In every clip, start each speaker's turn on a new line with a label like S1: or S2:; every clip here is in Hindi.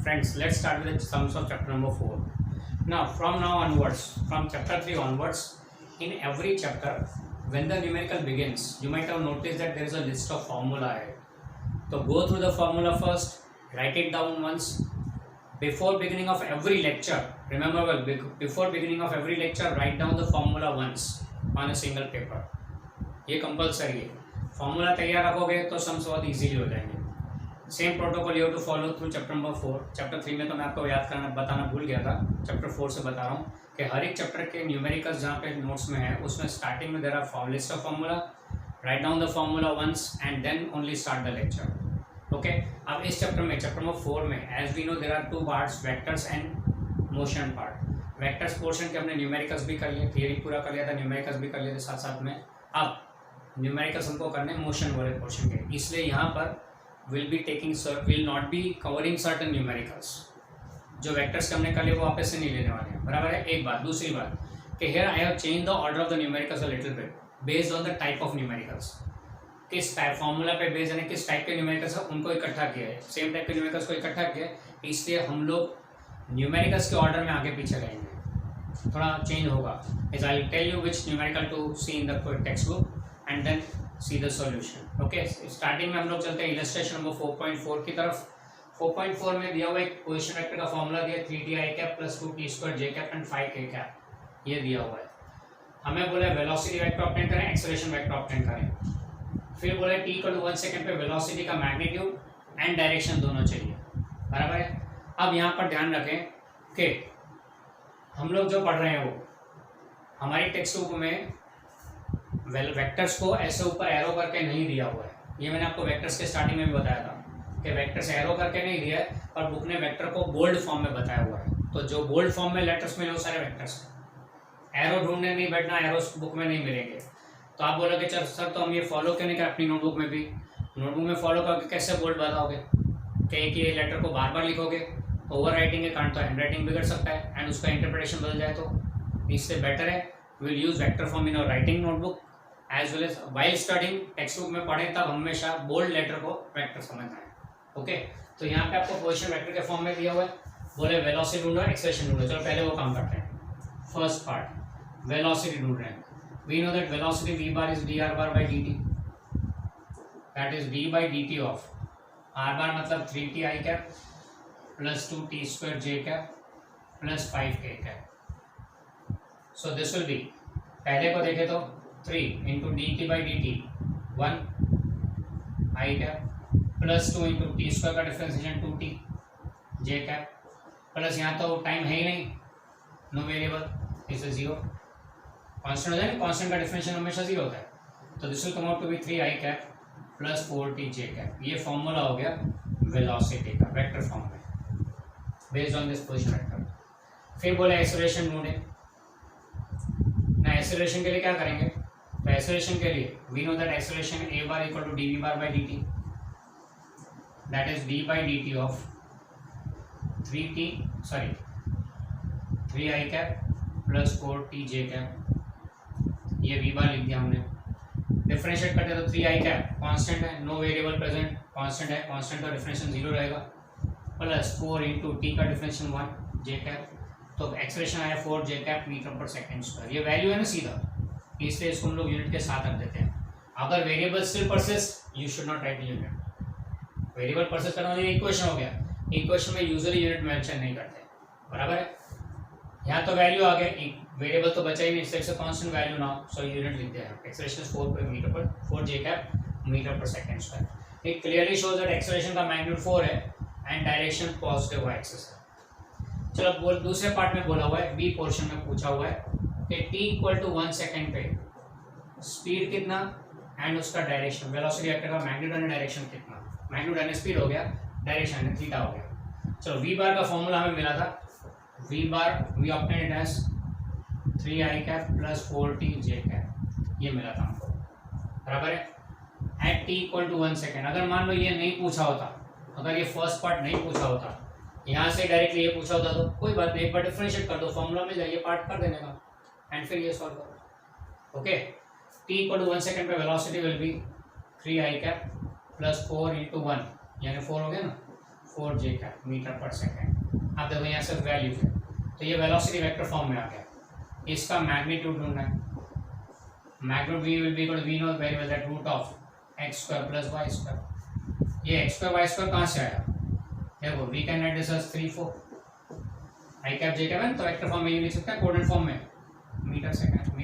S1: Friends, let's start with the sums of chapter number 4. Now, from now onwards, from chapter 3 onwards, in every chapter, when the numerical begins, you might have noticed that there is a list of formula ahead. So go through the formula first, write it down once. Before beginning of every lecture, remember well, before beginning of every lecture, write down the formula once on a single paper. ये कंपलसरी है. फॉर्मूला तैयार रखोगे तो सम्स बहुत इजीली हो जाएंगे. Same protocol you to follow through chapter number 4. Chapter 3 में तो मैं आपको याद करना बताना भूल गया था. चैप्टर 4 से बता रहा हूँ कि हर एक चैप्टर के न्यूमेरिकल्स जहाँ पे नोट्स में है उसमें स्टार्टिंग में there are list of formula. Write down the formula once and then only start the lecture. Okay. अब इस चैप्टर में चैप्टर नंबर 4 में as we know there are two parts, vectors and motion part. Vectors portion के हमने न्यूमेरिकल्स भी कर लिए, थियरी पूरा कर लिया था, न्यूमेरिकल्स भी कर लिए थे साथ साथ में. अब न्यूमेरिकल्स हमको करने मोशन वाले पोर्शन के, इसलिए यहाँ पर will not be covering certain numericals. जो वेक्टर्स हमने कर लिए वो वापस से नहीं लेने वाले हैं. बराबर है. एक बात. दूसरी बात कि here I have change the order of the numericals a little bit based on the type of numericals. किस टाइप फॉर्मूला पे बेस्ड यानी किस टाइप के न्यूमेरिकल्स है उनको इकट्ठा किया है. सेम टाइप के न्यूमेरिकल्स को इकट्ठा किया है, इसलिए हम लोग न्यूमेरिकल्स के ऑर्डर में आगे पीछे रहेंगे. थोड़ा चेंज होगा. Is I tell you which numerical to see in the text book and then see the solution. Okay. Starting में हम लोग चलते हैं इलस्ट्रेशन नंबर 4.4 की तरफ. 4.4 में दिया हुआ एक पोजीशन वेक्टर का फॉर्मूला दिया 3t i cap plus 2t square j cap and 5k cap. ये दिया हुआ है. हमें बोला वेलोसिटी वेक्टर ऑब्टेन करें, एक्सेलरेशन वेक्टर ऑब्टेन करें. फिर बोला t इक्वल टू 1 सेकंड पे वेलोसिटी का मैग्नीट्यूड एंड डायरेक्शन दोनों चाहिए. बराबर है. अब यहाँ पर ध्यान रखें कि हम लोग जो पढ़ रहे हैं वो हमारी टेक्स्ट बुक में वेक्टर्स को ऐसे ऊपर एरो करके नहीं दिया हुआ है. ये मैंने आपको वेक्टर्स के स्टार्टिंग में भी बताया था कि वेक्टर्स एरो करके नहीं दिया है, और बुक ने वेक्टर को बोल्ड फॉर्म में बताया हुआ है. तो जो बोल्ड फॉर्म में लेटर्स मिले वो सारे वेक्टर्स हैं. एरो ढूंढने नहीं बैठना, एरो बुक में नहीं मिलेंगे. तो आप बोलोगे चल सर तो हम ये फॉलो क्यों नहीं कर अपनी नोटबुक में भी. नोटबुक में फॉलो करके कैसे बोल्ड बताओगे कि एक ये लेटर को बार बार लिखोगे, ओवर राइटिंग के कारण तो हैंड राइटिंग बिगड़ सकता है एंड उसका इंटरप्रिटेशन बदल जाए. तो इससे बेटर है will use vector form in और writing notebook as well as while studying. Text book में पढ़ें तब हमेशा बोल्ड लेटर को वेक्टर समझना है. ओके. तो यहाँ पे आपको पोजीशन वेक्टर के फॉर्म में दिया हुआ है. बोले वेलोसिटी ढूंढो, एक्सेलरेशन ढूंढो. चलो पहले वो काम करते हैं. फर्स्ट पार्ट वेलोसिटी ढूंढ रहे हैं. We know that velocity v bar is dr bar by dt. That is d by dt of r bar मतलब 3t i cap plus 2t square j cap plus 5k cap. So this will be, पहले को देखे तो 3 into dt by dt 1 i cap plus 2 into T square का differentiation 2t j cap plus यहाँ तो टाइम है ही नहीं, नो वेरिएबल, इसे 0 कांस्टेंट हो जाए. कांस्टेंट का डिफरेंशियल हमेशा 0 होता है. तो this will come out to be 3 i cap plus 4t j cap. ये फॉर्मूला हो गया वेलोसिटी का वेक्टर फॉर्म में based on this position vector. फिर बोले एक्सेलरेशन ढूंढे ना. एक्सेलरेशन के लिए क्या करेंगे. तो एक्सेलरेशन के लिए we know that acceleration a bar equal to dv bar by dt. That is d by dt of 3 i cap plus 4t j cap. ये v बार लिख दिया हमने. डिफरेंशिएट करते तो 3 i कैप कांस्टेंट है, नो वेरिएबल प्रेजेंट, कांस्टेंट है, कांस्टेंट का डिफरेंशियल 0 रहेगा, प्लस 4 इंटू टी का डिफरेंशियल 1 j कैप. तो एक्सेलरेशन आया 4 j कैप मीटर पर सेकेंड स्क्वायर. ये वैल्यू है ना सीधा, इसलिए इसको हम लोग यूनिट के साथ रख देते हैं. अगर variable still persist you should not right unit. Variable persist करना मतलब इक्वेशन हो गया. इक्वेशन में यूजुअली यूनिट मेंशन नहीं करते. बराबर है. यहाँ तो वैल्यू आ गए, वेरिएबल तो बचा ही नहीं, इससे कांस्टेंट वैल्यू ना, सो यूनिट लिख दिया है. एक्सेलरेशन 4 j कैप मीटर पर second square. It clearly shows that acceleration का मैग्नीट्यूड 4 है and direction positive Y axis है. चलो दूसरे पार्ट में बोला हुआ है, बी पोर्शन में पूछा हुआ है कि t इक्वल टू 1 सेकेंड पे स्पीड कितना एंड उसका डायरेक्शन. वेलोसिटी वेक्टर का मैग्नीट्यूड एंड डायरेक्शन कितना. मैग्नीट्यूड यानी स्पीड हो गया, डायरेक्शन यानी थीटा हो गया. चलो v बार का फॉर्मूला हमें मिला था. v bar we obtain it as 3 i cap plus 4t j cap. ये मिला था हमको. बराबर है. At t equal to 1 second. अगर मान लो ये नहीं पूछा होता, अगर ये फर्स्ट पार्ट नहीं पूछा होता, यहाँ से डायरेक्टली ये पूछा होता तो कोई बात नहीं, एक बार डिफरेंशिएट कर दो, फॉर्मूला में जाइए, पार्ट कर देने का एंड फिर ये सॉल्व करो. Okay. t equal to 1 second पे velocity will be 3 i cap plus 4 into 1 यानी 4 हो गया ना. 4 जे कैप मीटर पर सेकेंड। आप देखो यहाँ से वैल्यूज है, तो ये वेलोसिटी वेक्टर फॉर्म में आ गया। इसका मैग्नीट्यूड ढूंढना है। Magnitude we will be equal we know very well that root of X square plus Y square. ये एक्स स्क्वायर वाई स्क्वायर कहाँ से आया? देखो we can write this as 3 4 I cap J cap है, तो वेक्टर फॉर्म में ये लिख सकते हैं, कोऑर्डिनेट फॉर्म में मीटर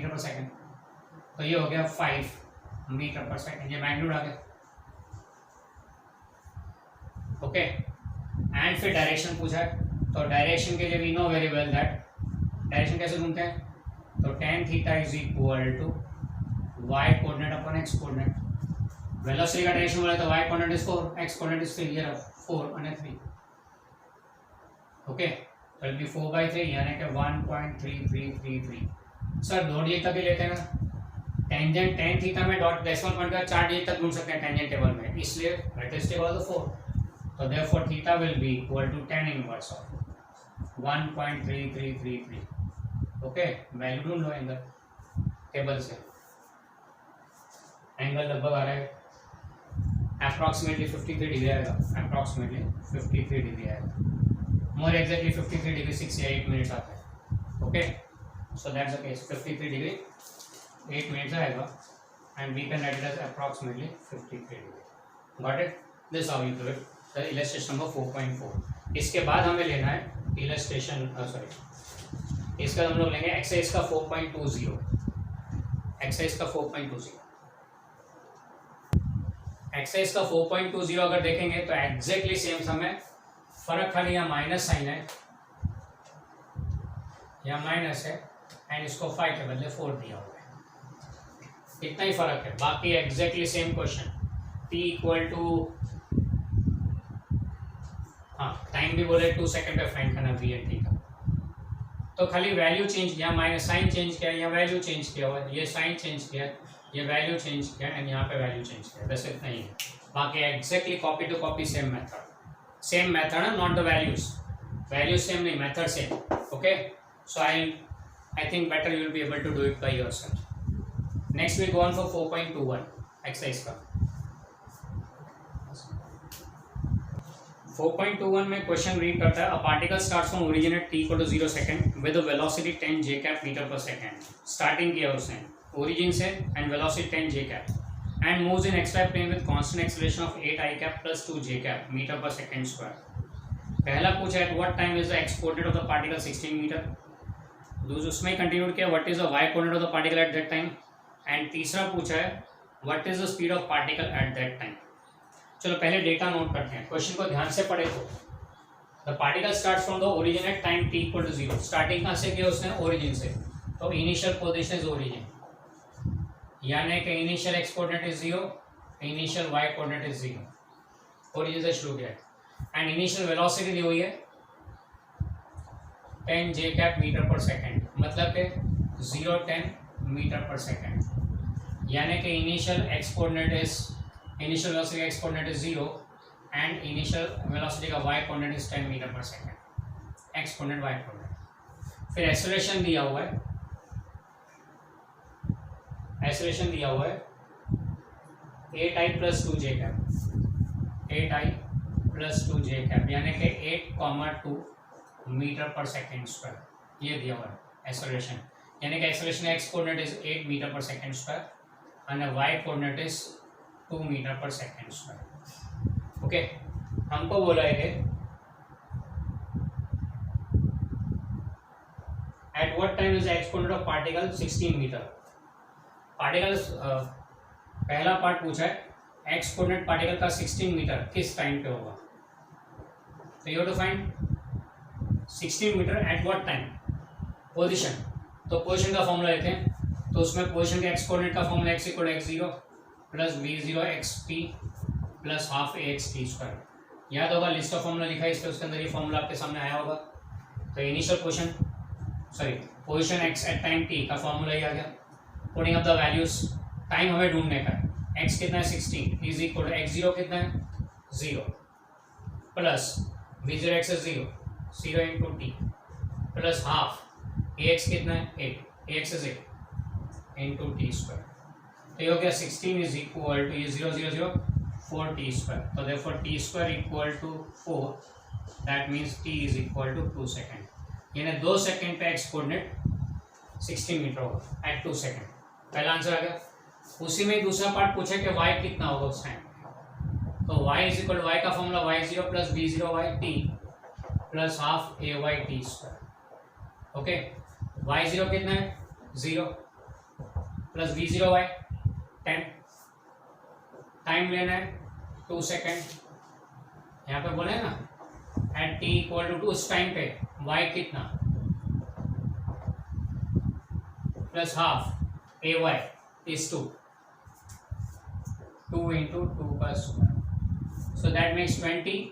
S1: पर सेकेंड। तो ये हो गया 5 मीटर पर सेकेंड, ये मैग्नीट्यूड आ गया। ओके एंड फिर डायरेक्शन पूछा है, तो डायरेक्शन के लिए we know very well that direction कैसे ढूंढते हैं, तो tan theta is equal to y coordinate upon x coordinate. Velocity का डायरेक्शन बोला तो y coordinate is 4, x coordinate is 3, ये 4 और 3। ओके तो इट बी 4/3 यानी कि 1.3333। सर डॉट ये तक ही लेते हैं ना, टेंजेंट tan थीटा में डॉट डेसिमल पॉइंट का 4 ये तक ढूंढ सकते हैं टेंजेंट टेबल में, इसलिए वेक्टर टेबल तो 4, तो therefore theta will be equal to tan inverse of 1.3333। Okay value ढूंढ लो एंगल टेबल से। एंगल लगभग आ रहा है अप्रॉक्सीमेटली 53 डिग्री आएगा, अप्रॉक्सीमेटली 53 डिग्री आएगा, मोर एग्जैक्टली 53 डिग्री 6 या 8 मिनट्स आता है। Okay so that's the case, 53 degree 8 minutes आएगा and we can write it as approximately 53 degree. Got it? This how you do it, the illustration number 4.4। इसके बाद हमें लेना है इलस्ट्रेशन इसका हम लोग लेंगे एक्सरसाइज का 4.20, एक्सरसाइज का 4.20। एक्सरसाइज का 4.20 अगर देखेंगे तो एग्जैक्टली सेम समय, फर्क खाली यहाँ माइनस साइन है, यहाँ माइनस है एंड इसको 5 के बदले 4 दिया हुआ है, इतना ही फर्क है, बाकी exactly same question. t equal to, हाँ टाइम भी बोले 2 सेकंड पे फाइंड करना v एंड t का, तो खाली वैल्यू चेंज किया, माइनस साइन चेंज किया, यहाँ वैल्यू चेंज किया हुआ है, ये साइन चेंज किया, ये वैल्यू चेंज किया एंड यहाँ पे वैल्यू चेंज किया, बस इतना ही है। बाकी exactly copy to copy same method है, नॉट द वैल्यूज सेम नहीं, method same. Okay so I think better you will be able to do it by yourself. Next we go on for 4.21 exercise का। 4.21 में क्वेश्चन रीड करता है, a particle starts from origin at t equal to 0 second with a velocity 10 j cap metre per second. Starting किया उसने ओरिजिन से and velocity 10 j cap and moves in xy plane with constant acceleration of 8 i cap plus 2 j cap metre per second square. पहला पूछा at what time is the x coordinate of the particle 16 metre, दूसरा उसमें कंटिन्यू किया what is the y coordinate of the particle at that time, and तीसरा पूछा है what is the speed of particle at that time. चलो पहले डेटा नोट करते हैं, क्वेश्चन को ध्यान से पढ़े तो the particle starts from the origin at time t equal to 0। Starting कहाँ से किया उसने? ओरिजिन से, तो इनिशियल पोजीशन इज ओरिजिन, यानी कि initial x coordinate is 0, initial y coordinate is 0, origin से शुरू किया एंड इनिशियल वेलोसिटी दी हुई है 10 j cap metre per second, मतलब कि 0 10 मीटर पर सेकंड, यानी कि initial x coordinate is, initial velocity x coordinate is 0 and initial velocity का y coordinate is 10 metre per second, x coordinate y coordinate. फिर एक्सेलरेशन दिया हुआ है, एक्सेलरेशन दिया हुआ है 8i plus 2 j cap, 8i plus 2 j cap, यानी कि 8,2 मीटर पर सेकेंड स्क्वायर, ये दिया हुआ है एक्सेलरेशन, यानी कि acceleration x coordinate is 8 meter पर second square and y coordinate is 2 meter पर सेकेंड स्क्वायर। ओके हमको बोला है कि at what time is x coordinate of particle 16 meter. Particle पहला पार्ट पूछा है x कोऑर्डिनेट पार्टिकल का 16 मीटर किस टाइम पे होगा, तो you have to find 16 metre at what time, position. तो पोजीशन का फॉर्मूला लेते हैं, तो उसमें पोजीशन के x कोऑर्डिनेट का formula x equal x0 plus v0 xp plus half axt square. याद होगा लिस्ट ऑफ फॉर्मूला लिखा है इस पर, उसके अंदर ये फॉर्मूला आपके सामने आया होगा। तो initial position x at time t का फॉर्मूला ही आ गया। Putting up the values, time हमें ढूंढने का है, x कितना है 16 इज इक्वल टू x0 कितना है 0 plus v0 x is 0 into t plus half ax कितना है 8, ax is 8 into T square. तो ये हो गया 16 इज इक्वल टू ये 0 0 0 4t². So therefore t² equal to 4, that means t is equal to 2 second. यानी 2 सेकेंड पे एक्स कोऑर्डिनेट 60 मीटर होगा एट 2 सेकेंड. पहला आंसर आ गया. उसी में दूसरा पार्ट पूछे कि y कितना होगा उस टाइम. तो y is equal to y का formula y0 plus b0y t plus half ay t². Okay, y0 कितना है 0 प्लस b0y 10. टाइम लेना है 2 सेकेंड. यहाँ पे बोले ना एट t इक्वल टू उस टाइम पे y कितना plus half A Y is 2 into 2 का स्क्वायर. So that makes 20.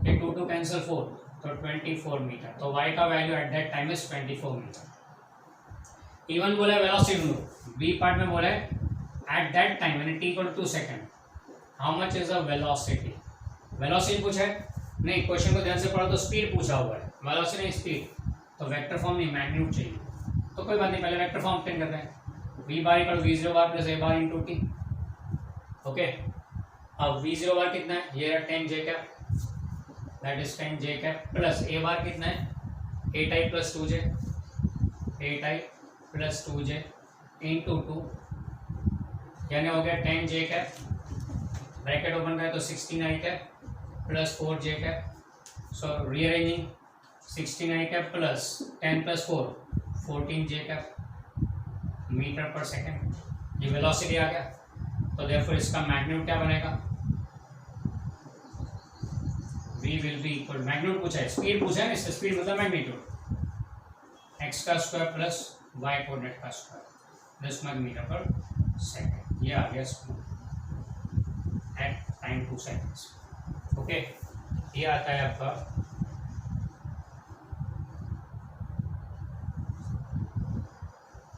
S1: ये 2 कैंसिल 4, तो 24 मीटर. तो y का value at that time is 24 metre. Even बोले वेलोसिटी बी पार्ट में बोले एट दैट टाइम यानी t equal to 2 second how much is the velocity. Velocity पूछा है नहीं, क्वेश्चन को ध्यान से पढ़ो तो स्पीड पूछा हुआ है, वेलोसिटी नहीं स्पीड. तो वेक्टर फॉर्म नहीं मैग्नीट्यूड चाहिए. तो कोई बात नहीं, पहले वेक्टर फॉर्म ऑब्टेन करते हैं. v bar equal v0 bar plus a bar into T. Okay, अब v0 बार कितना है, ये 10 j cap, that is 10 j cap plus a बार कितना है 8i plus 2j, 8i plus 2j into 2 यानी हो गया 10 j कैप. ब्रैकेट ओपन करें तो 16i cap plus 4j cap. So rearranging 16i cap plus 10 plus 4 14j cap metre पर सेकेंड. ये वेलोसिटी आ गया. तो देयरफॉर इसका मैग्नीट्यूड क्या बनेगा, v will be equal, magnitude पूछा है, स्पीड पूछा है ना, इससे स्पीड मतलब मैग्नीट्यूड x का स्क्वायर प्लस y कोऑर्डिनेट का स्क्वायर दिस मच मीटर पर सेकेंड. ये आ गया एट टाइम 2 सेकेंड्स. ओके, ये आता है आपका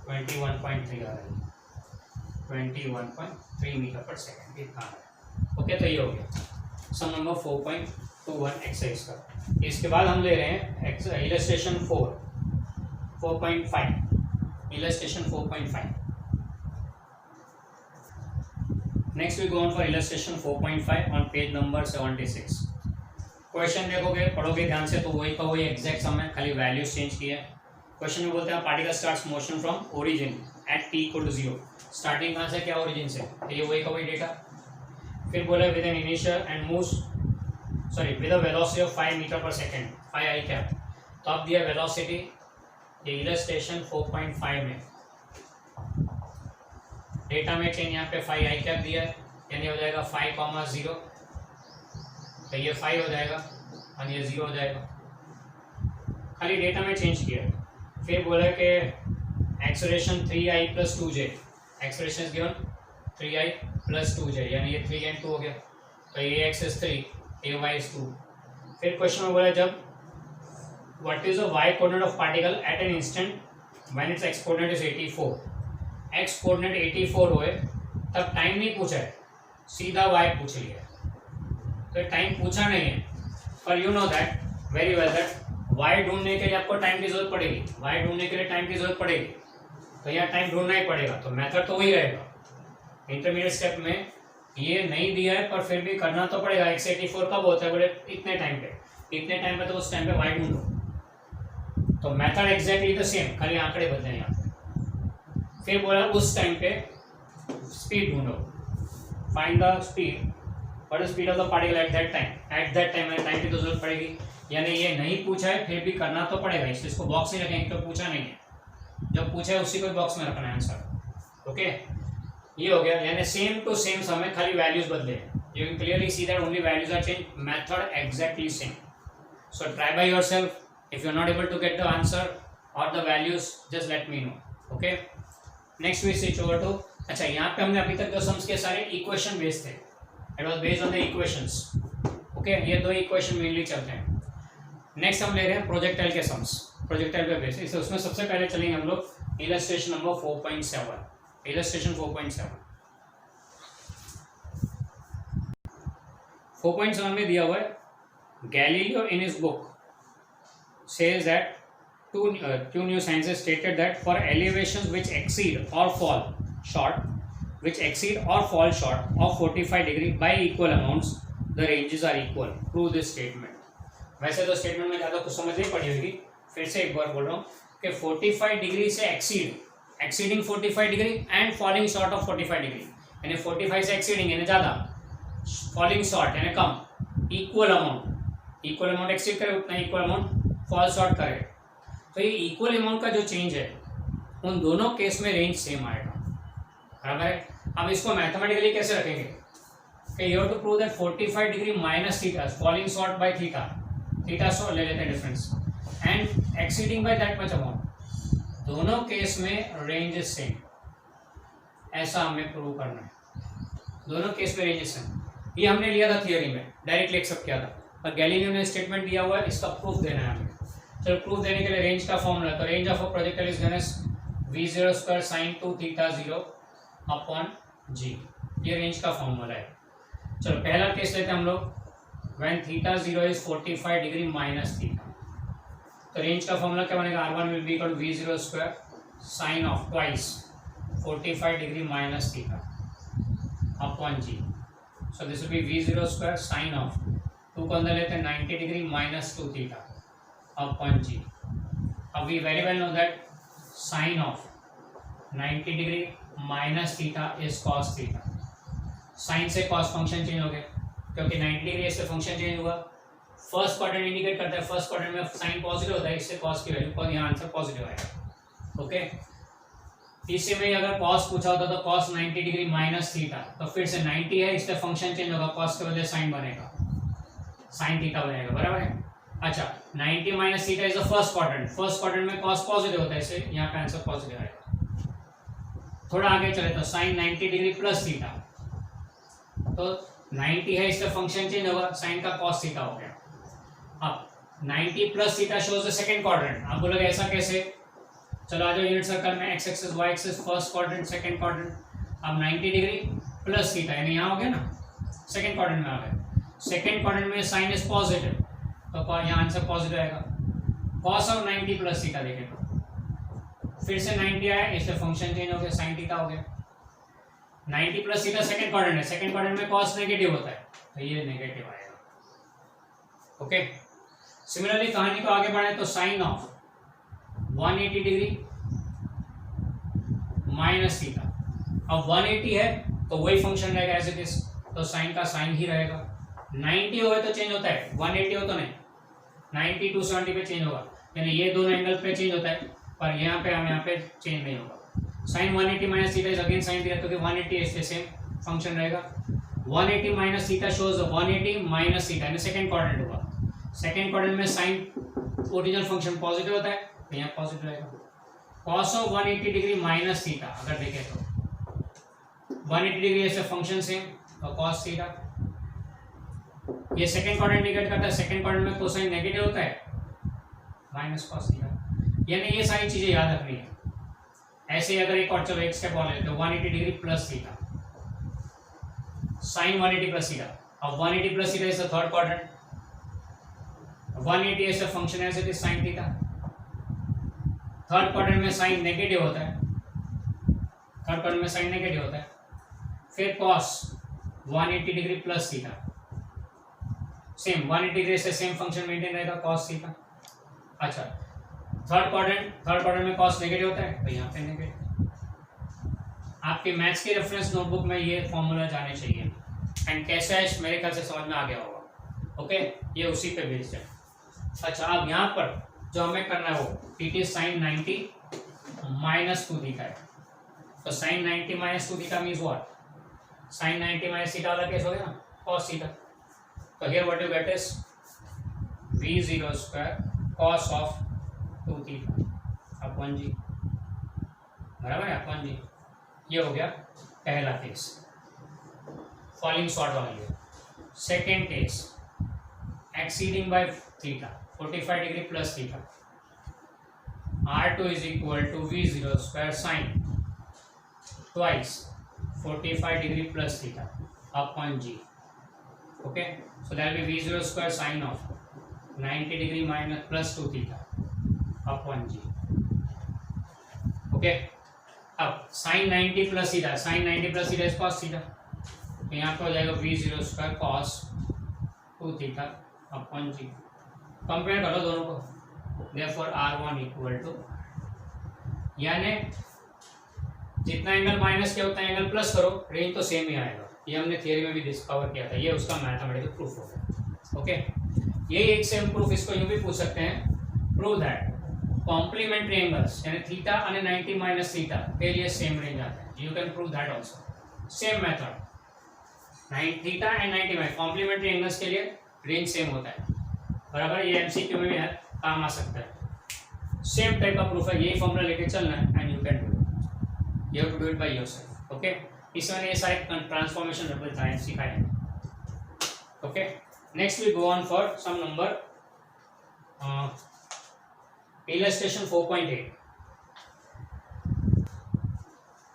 S1: 21.3 आ रहा है, 21.3 मीटर पर सेकेंड इतना है. ओके, तो ये हो गया सम नंबर 4.21 एक्सरसाइज का. इसके बाद हम ले रहे हैं illustration 4.5. Illustration 4.5. Next we go on for illustration 4.5 on page number 76. Question देखोगे पढ़ोगे ध्यान से तो वही का वही एग्जैक्ट सम है, खाली वैल्यूज चेंज किया है. क्वेश्चन में बोलते हैं particle starts motion from origin at t equal to 0. Starting कहाँ से, क्या ओरिजिन से, तो ये वही का वही डेटा. फिर बोले with an initial and moves with a velocity of 5 metre पर सेकेंड 5i कैप. तो अब दिया वेलोसिटी ये इलस्ट्रेशन 4.5 में डेटा में चेंज यहाँ पे 5i कैप दिया है यानी हो जाएगा 5,0. तो ये 5 हो जाएगा और ये 0 हो जाएगा, खाली डेटा में चेंज किया है. फिर बोला कि acceleration 3i plus 2j, acceleration is given 3i plus 2j यानी ये 3 and 2 हो गया. तो ये x is 3, ay is 2. फिर क्वेश्चन में बोला जब what is the y coordinate of particle eight an instant when it's x coordinate is 84. x coordinate 84 हुए तब टाइम नहीं पूछा है, सीधा y पूछ लिया. तो टाइम पूछा नहीं है, पर you know that very well that y ढूंढने के लिए आपको टाइम की जरूरत पड़ेगी, y ढूंढने के लिए टाइम की जरूरत पड़ेगी. तो यहाँ टाइम ढूंढना ही पड़ेगा. तो मेथड तो वही रहेगा. इंटरमीडिएट स्टेप में ये नहीं दिया है पर फिर भी करना तो पड़ेगा. x 84 कब होता है, बोले इतने टाइम पे, तो उस टाइम पे y ढूंढो. तो मेथड एग्जैक्टली द सेम, खाली आंकड़े बदले हैं यहाँ पे. फिर बोला उस टाइम पे स्पीड ढूंढो, find the speed, what is speed of the particle at that time. Time की तो जरूरत पड़ेगी, यानी ये नहीं पूछा है फिर भी करना तो पड़ेगा. इसलिए इसको बॉक्स नहीं रखेंगे, तो पूछा नहीं है, जब पूछा है उसी को बॉक्स में रखना है आंसर. ओके, ये हो गया. यानी सेम टू सेम समय, खाली वैल्यूज बदले. You can clearly see that only values are change, method exactly same. So try by yourself. If you are not able to get the answer or the values just let me know. Okay, next we switch over to. अच्छा, यहाँ पे हमने अभी तक जो सम्स के सारे इक्वेशन बेस्ड थे, it was based on the equations. Okay, ये 2 इक्वेशन मेनली चलते हैं. नेक्स्ट हम ले रहे हैं प्रोजेक्टाइल के सम्स, प्रोजेक्टाइल पे बेस. इससे उसमें सबसे पहले चलेंगे हम लोग इलस्ट्रेशन नंबर 4.7. इलस्ट्रेशन 4.7 4.7 में दिया हुआ है Galileo in his book says that two new scientists stated that for elevations which exceed or fall short which exceed or fall short of 45 degree by equal amounts, the ranges are equal. Prove this statement. वैसे तो स्टेटमेंट में ज़्यादा कुछ समझ नहीं पड़ी होगी, फिर से एक बार बोल रहा हूँ कि 45 डिग्री से exceeding 45 degree and falling short of 45 degree, यानी 45 से एक्सीडिंग यानी ज़्यादा, फॉलिंग शॉर्ट यानी कम, इक्वल अमाउंट एक्सीड करे उतना इक्वल अमाउंट फॉल शॉर्ट करे। तो ये इक्वल अमाउंट का जो चेंज है उन दोनों केस में रेंज सेम आएगा, बराबर है। अब इसको मैथमेटिकली कैसे रखेंगे कि you have to prove that 45 degree minus theta falling short by theta so ले लेते हैं difference and exceeding by that much amount, दोनों केस में रेंज इज सेम, ऐसा हमें प्रूव करना है। दोनों केस में रेंज इज सेम, ये हमने लिया था थियोरी में, डायरेक्टली एक्सेप्ट किया था, और गैलीलियो ने स्टेटमेंट दिया हुआ है, इसका प्रूफ देना है हमें। चलो प्रूफ देने के लिए रेंज का फॉर्मूला, तो range of a projectile is given as v0 square sine 2 theta 0 upon g, ये रेंज का फॉर्मूला है। चलो पहला केस लेते हैं हम लोग, when theta 0 is 45 degree minus theta, तो रेंज का फॉर्मूला क्या बनेगा, r1 will be equal to v0 square sine of twice 45 degree minus theta upon g, so this will be v0 square sine of 2 को अंदर लेते हैं 90 degree minus 2 theta upon g। अब we very well know that sine of 90 degree minus theta is cos theta, sine से कॉस फंक्शन चेंज हो गया क्योंकि 90 डिग्री इससे फंक्शन चेंज हुआ, फर्स्ट क्वाड्रेंट इंडिकेट करता है, फर्स्ट क्वाड्रेंट में साइन पॉजिटिव होता है, इससे कॉस की वैल्यू पर यहाँ आंसर पॉजिटिव आएगा। ओके, तीसरे में अगर कॉस पूछा होता तो कॉस 90 डिग्री माइनस थीटा, तो फिर से 90 है, इससे फंक्शन चेंज होगा, कॉस के बदले साइन बनेगा, साइन थीटा बनेगा, बराबर है। अच्छा 90 minus theta is the first quadrant में कॉस पॉजिटिव होता है, इससे यहाँ पे आंसर पॉजिटिव आएगा। थोड़ा आगे चले तो साइन 90 डिग्री प्लस थीटा, तो 90 है, इसका फंक्शन चेंज होगा, साइन का कॉस थीटा हो गया। अब 90 plus theta shows the second quadrant, आप बोलोगे ऐसा कैसे, चलो आ जाओ यूनिट सर्कल में, X axis Y axis first quadrant second quadrant, अब 90 डिग्री प्लस थीटा यानी यहाँ हो गया ना, सेकंड क्वाड्रेंट में आ गए, सेकंड क्वाड्रेंट में साइन इज पॉजिटिव तो यहाँ आंसर पॉजिटिव आएगा, कॉस ऑफ 90 प्लस थीटा देखें तो फिर से 90 आया, इससे फंक्शन चेंज हो गया, साइन थीटा हो गया। 90 प्लस थीटा सेकंड क्वाड्रेंट है, सेकंड क्वाड्रेंट में कॉस नेगेटिव होता है तो ये नेगेटिव आएगा। ओके, सिमिलरली कहानी को आगे बढ़ाएं तो sine of 180 degree minus theta, अब 180 है तो वही फंक्शन रहेगा एज इट इज, तो साइन का साइन ही रहेगा। 90 हो तो चेंज होता है, 180 हो तो नहीं, 90 270 पे चेंज होगा, यानी ये दोनों एंगल पे चेंज होता है, पर यहाँ पे चेंज नहीं होगा। Sine 180 minus theta is again sine theta, क्योंकि 180 इससे सेम फंक्शन रहेगा। 180 minus theta shows 180 minus theta यानी सेकंड क्वाड्रेंट होगा, सेकंड क्वाड्रेंट में साइन ओरिजिनल फंक्शन पॉजिटिव होता है तो यहाँ पॉजिटिव रहेगा। Cos of 180 degree minus theta अगर देखें तो 180 डिग्री ऐसे फंक्शन सेम तो कॉस थीटा, ये सेकंड क्वाड्रेंट इंडिकेट करता है, सेकंड क्वाड्रेंट में कोसाइन नेगेटिव होता है माइनस कॉस थीटा, यानी ये सारी चीजें याद रखनी है। ऐसे ही अगर एक और चलो एक स्टेप और लेते हैं, 180 degree plus theta sign 180 plus theta, अब 180 plus theta is the third quadrant, 180 ऐसे फंक्शन है it is sine theta, third quadrant में साइन नेगेटिव होता है, थर्ड क्वाड्रेंट में साइन नेगेटिव होता है, फिर cos 180 degree plus theta, same 180 degree से सेम फंक्शन मेंटेन रहेगा कॉस थीटा। अच्छा थर्ड क्वाड्रेंट में कॉस नेगेटिव होता है तो यहाँ पे नेगेटिव। आपके मैथ्स के रेफरेंस नोटबुक में ये फॉर्मूला जाने चाहिए, एंड कैसे है मेरे ख्याल से समझ में आ गया होगा। ओके, ये उसी पे बेस्ड है। अच्छा अब यहाँ पर जो हमें करना है वो it is sine 90 minus 2 theta है, तो sine 90 minus 2 theta means what, sine 90 minus theta वाला केस हो गया ना, कॉस थीटा, तो here what you get is v0 square cos of 2 theta upon g, बराबर है, अपॉन जी। ये हो गया पहला केस फॉलिंग शॉर्ट वाला ये। Second case exceeding by theta 45 degree plus theta, R2 is equal to v0 square sine twice 45 degree plus theta upon g. Okay, so that will be v0 square sine of 90 degree minus plus 2 theta upon g. Okay, अब sine 90 plus theta, sine 90 plus theta is cos theta, तो यहाँ पे हो जाएगा v0 square cos 2 theta upon g. Compare करो दोनों को, देयरफॉर r1 इक्वल टू, यानी जितना एंगल माइनस किया उतना एंगल प्लस करो, रेंज तो सेम ही आएगा। ये हमने थियरी में भी डिस्कवर किया था, ये उसका मैथमेटिकल प्रूफ हो गया। ओके, ये एक सेम प्रूफ, इसको यूं भी पूछ सकते हैं, प्रूव दैट कॉम्प्लीमेंट्री एंगल्स यानी थीटा અને 90 माइनस थीटा के लिए सेम रेंज आता है। You can prove that also, same method, theta and 90 में कॉम्प्लीमेंट्री एंगल्स के लिए रेंज सेम होता है, बराबर। ये एमसीक्यू में भी है, काम आ सकता है। सेम टाइप का प्रूफ है, यही फॉर्मूला लेके चलना है and you can do it, you have to do it by yourself. Okay, इसमें ये सारे ट्रांसफॉर्मेशन सिखाए हैं। Okay, next we go on for some number illustration 4.8।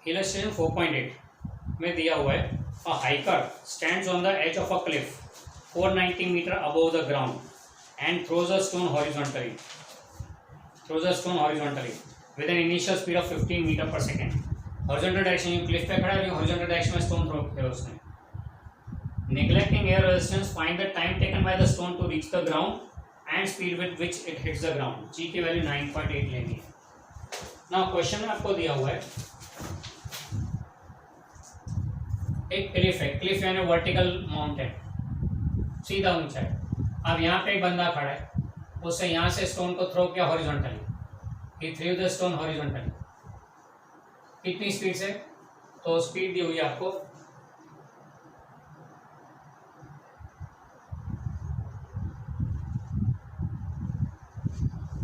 S1: illustration 4.8 में दिया हुआ है, a hiker stands on the edge of a cliff 490 meter above the ground and throws a stone horizontally with an initial speed of 15 meter per second। horizontal direction, ये cliff पे खड़ा है, horizontal direction में stone throw किया उसने। neglecting air resistance, find the time taken by the stone to reach the ground and speed with which it hits the ground। g की वैल्यू 9.8 लेनी है। नाउ क्वेश्चन में आपको दिया हुआ है एक क्लिफ है, क्लिफ यानी वर्टिकल माउंटेन, सीधा ऊंचा है। अब यहाँ पे एक बंदा खड़ा है, उससे यहाँ से स्टोन को थ्रो किया horizontally, he through the stone horizontally. कितनी स्पीड से? तो स्पीड दी हुई है आपको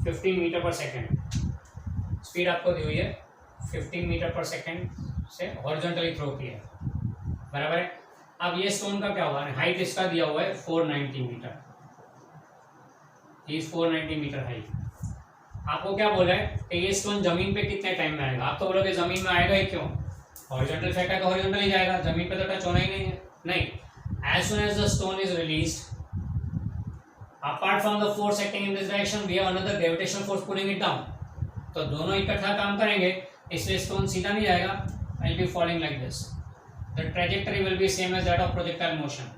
S1: 15 मीटर पर सेकेंड। स्पीड आपको दी हुई है 15 मीटर पर सेकेंड से हॉरिजॉन्टली थ्रो किया है, बराबर है। अब ये स्टोन का क्या हुआ है, हाइट इसका दिया हुआ है 490 मीटर, इज 490 मीटर हाइट। आपको क्या बोला है कि ये स्टोन जमीन पे कितने टाइम में आएगा? आप तो बोलोगे जमीन में आएगा ही क्यों, हॉरिजॉन्टल फेंका है तो हॉरिजॉन्टल ही जाएगा, जमीन पे तो टच होना ही नहीं है। नहीं, as soon as the stone is released, apart from the force acting in this direction we have another gravitational force pulling it down, तो दोनों इकट्ठा काम करेंगे, इसलिए स्टोन सीधा नहीं जाएगा, will be falling like this, the trajectory will be same as that of projectile motion,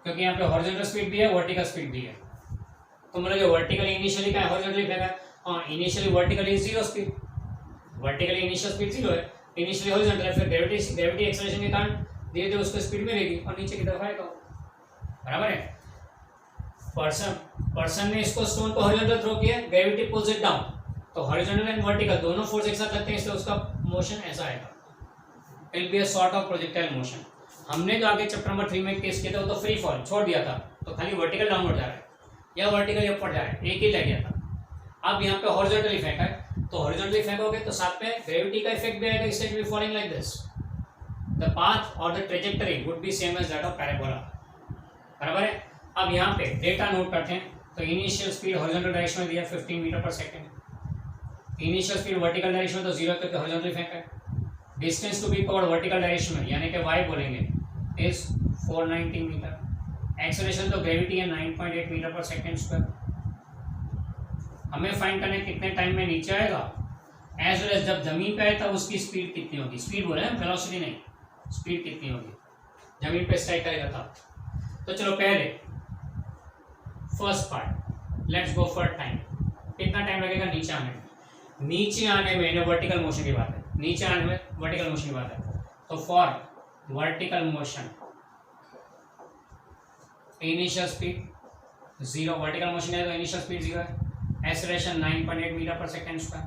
S1: क्योंकि यहाँ पे horizontal speed भी है, vertical speed भी है। तो मतलब vertically initially क्या है, horizontally क्या है, हाँ initially vertically is zero speed, vertically initial speed zero है, initially horizontal है, फिर gravity acceleration के कारण धीरे धीरे उसको स्पीड मिलेगी और नीचे की तरफ आएगा, बराबर है। पर्सन ने इसको स्टोन को हॉरिजॉन्टल थ्रो किया, ग्रेविटी पुल्स इट डाउन, तो हॉरिजॉन्टल एंड वर्टिकल दोनों फोर्स एक साथ लगते हैं, इसलिए उसका मोशन ऐसा आएगा, it will be a sort of projectile motion. हमने जो आगे चैप्टर नंबर 3 में केस किया था वो तो फ्री फॉल छोड़ दिया था, तो खाली वर्टिकल डाउनवर्ड जा रहा है या वर्टिकल ऊपर जा रहा है, एक ही लग गया था। अब यहाँ पे हॉरिजॉन्टली फेंका है, तो हॉरिजॉन्टली फेंकोगे तो साथ में ग्रेविटी का इफेक्ट भी आएगा, इसलिए it will falling like this, the path or the trajectory would be same as that of parabola, बराबर है। अब यहाँ पे डेटा नोट करते हैं, तो इनिशियल स्पीड हॉरिजॉन्टल डायरेक्शन में दिया 15 मीटर पर second, initial speed vertical direction में तो 0 करके हॉरिजॉन्टली फेंका है, distance to be covered vertical direction में यानी कि y बोलेंगे इज 490 मीटर, एक्सेलरेशन तो ग्रेविटी है 9.8 मीटर पर सेकेंड स्क्वायर। हमें फाइंड करना है कितने टाइम में नीचे आएगा, एज वेल एज जब जमीन पे आए तब उसकी स्पीड कितनी होगी, स्पीड बोले हैं वेलोसिटी नहीं, स्पीड कितनी होगी जमीन पे स्ट्राइक करेगा तब। तो चलो पहले first part, let's go for time, कितना टाइम लगेगा नीचे आने में, नीचे आने में वर्टिकल मोशन की बात है, नीचे आने में वर्टिकल मोशन की बात है, तो for vertical motion initial speed 0, vertical motion है तो इनिशियल स्पीड 0 है, एक्सेलरेशन 9.8 मीटर पर सेकेंड स्क्वायर,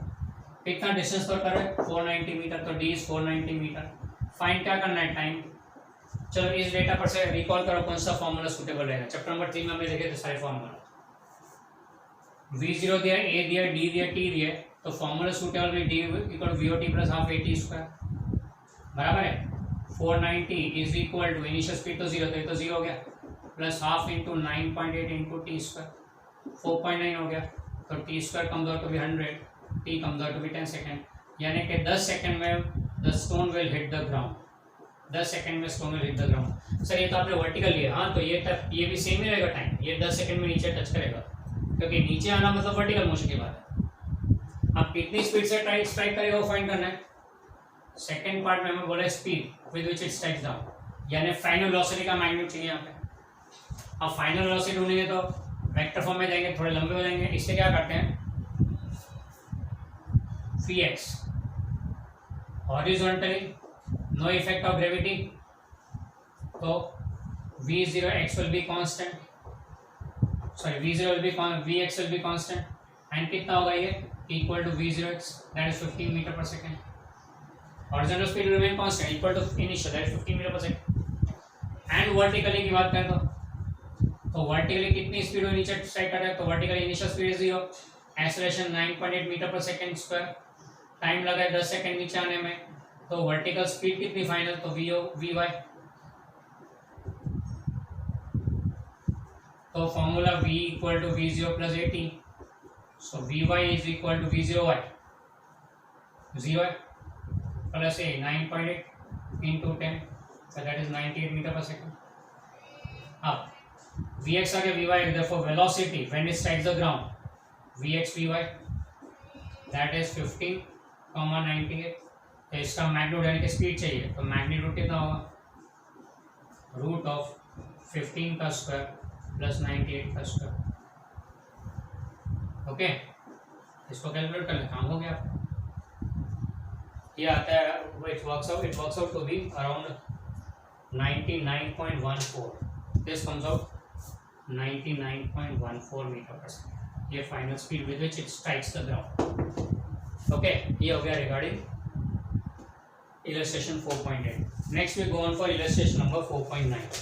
S1: कितना डिस्टेंस कवर कर रहे हैं 490 मीटर, तो डी इज 490 मीटर। फाइंड क्या करना है, टाइम। चलो इस डेटा पर से रिकॉल करो कौन सा फॉर्मूला सूटेबल रहेगा। चैप्टर नंबर 3 में हमने देखे थे सारे फॉर्मूला, v0 दिया, a दिया, d दिया, t दिया, तो फॉर्मूला सूटेबल भी d equal VOT plus half AT square, बराबर है। 490 is equal to initial speed तो 0 तो 0 हो गया, plus half into 9.8 into T square 4.9 हो गया, तो T square comes out to be 100, T comes out to be 10 second, यानी कि 10 सेकेंड में the stone will hit the ground, 10 second में stone will hit the ground. Sir ये तो आपने वर्टिकल लिया, हाँ तो ये भी सेम ही रहेगा टाइम, ये 10 सेकंड में नीचे टच करेगा, क्योंकि नीचे आना मतलब वर्टिकल मोशन की बात है। अब कितनी स्पीड से स्ट्राइक करेगा वो फाइंड करना है, सेकेंड पार्ट में हमें बोला speed with which it strikes down, यानी फाइनल वेलोसिटी का मैग्नीट्यूड चाहिए यहाँ पे। अब फाइनल वेलोसिटी ढूंढेंगे तो वेक्टर फॉर्म में जाएंगे, थोड़े लंबे हो जाएंगे। इससे क्या करते हैं, Vx horizontally, no effect of gravity, तो V0x will be constant, sorry Vx will be constant, and कितना होगा ये, equal to V0x that is 15 metre पर second. Horizontal speed will remain constant equal to initial that is 15 metre पर सेकेंड। एंड वर्टिकली की बात करें तो वर्टिकली कितनी स्पीड में नीचे स्ट्राइक कर रहा है, तो vertically initial speed 0, acceleration 9.8 metre पर सेकेंड स्क्वायर, टाइम लगा है 10 सेकेंड नीचे आने में, तो वर्टिकल स्पीड कितनी फाइनल, तो Vy, तो formula V equal to V0 plus 18, so Vy is equal to V0y, 0 plus a 9.8 into 10, so that is 98 metre पर सेकेंड। अब Vx आगे Vy, therefore velocity when it strikes the ground, Vx Vy that is 15,98। तो इसका मैग्नीट्यूड यानी कि स्पीड चाहिए, तो मैग्नीट्यूड कितना होगा, रूट ऑफ 15 का स्क्वायर प्लस 98 का स्क्वायर। ओके, इसको कैलकुलेट कर ले, काम हो गया। ये आता है, it works out to be around 99.14, this comes out 99.14 metre पर सेकेंड, ये final speed with which it strikes the ground. Okay, ये हो गया regarding illustration 4.8. Next we go on for illustration number 4.9.